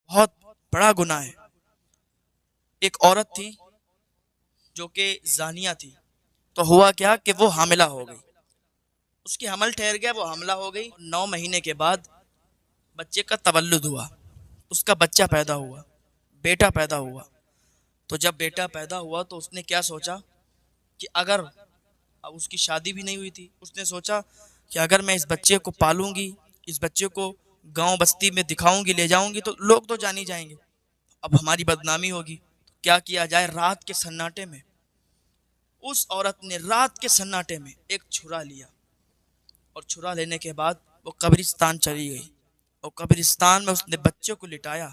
بہت بڑا گناہ ہے۔ ایک عورت تھی جو کہ زانیہ تھی، تو ہوا کیا کہ وہ حاملہ ہو گئی، اس کی حمل ٹھہر گیا، وہ حاملہ ہو گئی۔ 9 مہینے کے بعد بچے کا تولد ہوا، اس کا بچہ پیدا ہوا، بیٹا پیدا ہوا۔ تو جب بیٹا پیدا ہوا تو اس نے کیا سوچا کہ اگر، اب اس کی شادی بھی نہیں ہوئی تھی، اس نے سوچا کہ اگر میں اس بچے کو پالوں گی، اس بچے کو گاؤں بستی میں دکھاؤں گی، لے جاؤں گی، تو لوگ تو جان ہی جائیں گے، اب ہماری بدنامی ہوگی۔ کیا کیا جائے؟ رات کے سناٹے میں اس عورت نے رات کے سناٹے میں ایک چھرا لیا، اور چھرا لینے کے بعد وہ قبرستان چلی گئی، اور قبرستان میں اس نے بچے کو لٹایا،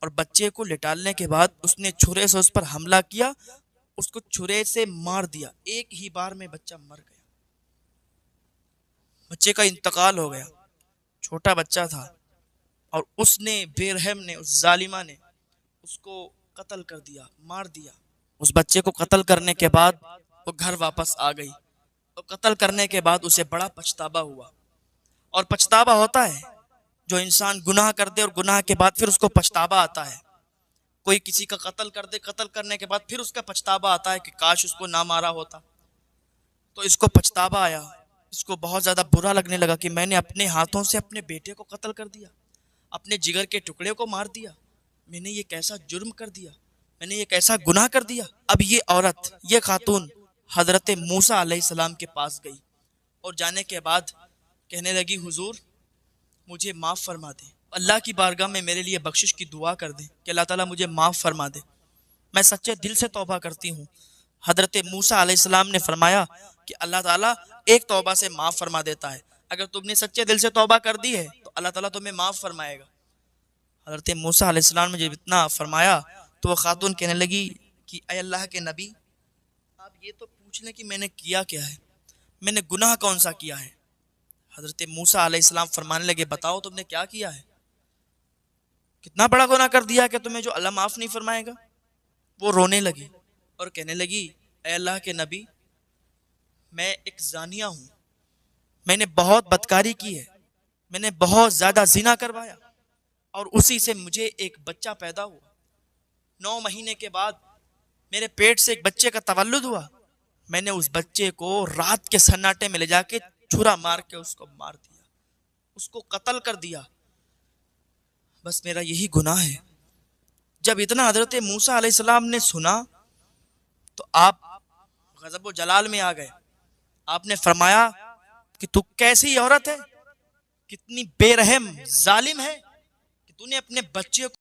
اور بچے کو لٹالنے کے بعد اس نے چھرے سے اس پر حملہ کیا، اس کو چھرے سے مار دیا۔ ایک ہی بار میں بچہ مر گیا، بچے کا انتقال ہو گیا، چھوٹا بچہ تھا، اور اس نے، بے رحم نے، اس ظالمہ نے اس کو قتل کر دیا، مار دیا۔ اس بچے کو قتل کرنے کے بعد وہ گھر واپس آ گئی، اور قتل کرنے کے بعد اسے بڑا پچھتاوا ہوا۔ اور پچھتاوا ہوتا ہے جو انسان گناہ کر دے اور گناہ کے بعد پھر اس کو پچھتاوا آتا ہے۔ کوئی کسی کا قتل کر دے، قتل کرنے کے بعد پھر اس کا پچھتاوا آتا ہے کہ کاش اس کو نہ مارا ہوتا۔ تو اس کو پچھتاوا آیا، اس کو بہت زیادہ برا لگنے لگا کہ میں نے اپنے ہاتھوں سے اپنے بیٹے کو قتل کر دیا، اپنے جگر کے ٹکڑے کو مار دیا، میں نے یہ کیسا جرم کر دیا، میں نے یہ کیسا گناہ کر دیا۔ اب یہ عورت، یہ خاتون حضرت موسیٰ علیہ السلام کے پاس گئی، اور جانے کے بعد کہنے لگی حضور مجھے معاف فرما دیں، اللہ کی بارگاہ میں میرے لیے بخشش کی دعا کر دیں کہ اللہ تعالیٰ مجھے معاف فرما دے، میں سچے دل سے توبہ کرتی ہوں۔ حضرت موسیٰ علیہ السلام نے فرمایا کہ اللہ تعالیٰ ایک توبہ سے معاف فرما دیتا ہے، اگر تم نے سچے دل سے توبہ کر دی ہے تو اللہ تعالیٰ تمہیں معاف فرمائے گا۔ حضرت موسیٰ علیہ السلام نے جب اتنا فرمایا تو وہ خاتون کہنے لگی کہ اے اللہ کے نبی، آپ یہ تو پوچھ لیں کہ میں نے کیا کیا ہے، میں نے گناہ کون سا کیا ہے۔ حضرت موسیٰ علیہ السلام فرمانے لگے بتاؤ تم نے کیا کیا ہے، کتنا بڑا گناہ کر دیا کہ تمہیں جو اللہ معاف نہیں فرمائے گا۔ وہ رونے لگی اور کہنے لگی اے اللہ کے نبی، میں ایک زانیہ ہوں، میں نے بہت بدکاری کی ہے، میں نے بہت زیادہ زنا کروایا، اور اسی سے مجھے ایک بچہ پیدا ہوا۔ 9 مہینے کے بعد میرے پیٹ سے ایک بچے کا تولد ہوا، میں نے اس بچے کو رات کے سناٹے میں لے جا کے چھرا مار کے اس کو مار دیا، اس کو قتل کر دیا، بس میرا یہی گناہ ہے۔ جب اتنا حضرت موسیٰ علیہ السلام نے سنا تو آپ غضب و جلال میں آ گئے۔ آپ نے فرمایا کہ تو کیسی عورت ہے، کتنی بے رحم ظالم ہے کہ تو نے اپنے بچے کو